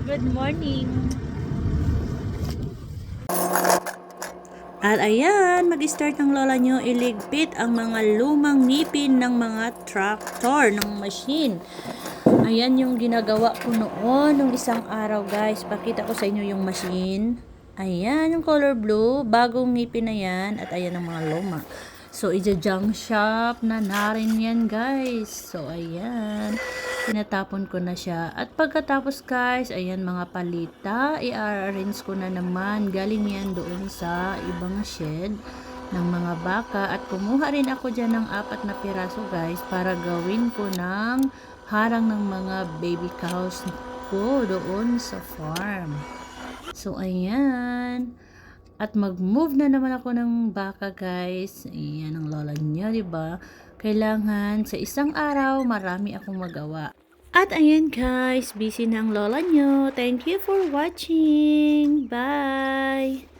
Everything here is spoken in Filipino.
Good morning. At ayan, mag-start ng lola nyo iligpit ang mga lumang ngipin ng mga tractor, ng machine. Ayan yung ginagawa ko noon, nung isang araw guys. Pakita ko sa inyo yung machine. Ayan yung color blue, bagong ngipin na yan. At ayan ang mga luma. So, ija-junk shop na rin yan guys. So, ayan. Tinatapon ko na siya. At pagkatapos guys, ayan mga palita. I-arrange ko na naman. Galing yan doon sa ibang shed ng mga baka. At kumuha rin ako dyan ng 4 na piraso guys para gawin ko ng harang ng mga baby cows ko doon sa farm. So, ayan. At mag-move na naman ako ng baka guys. Ayan ang lola niya, diba? Kailangan sa isang araw marami akong magawa. At ayan guys, busy na ang lola nyo. Thank you for watching. Bye!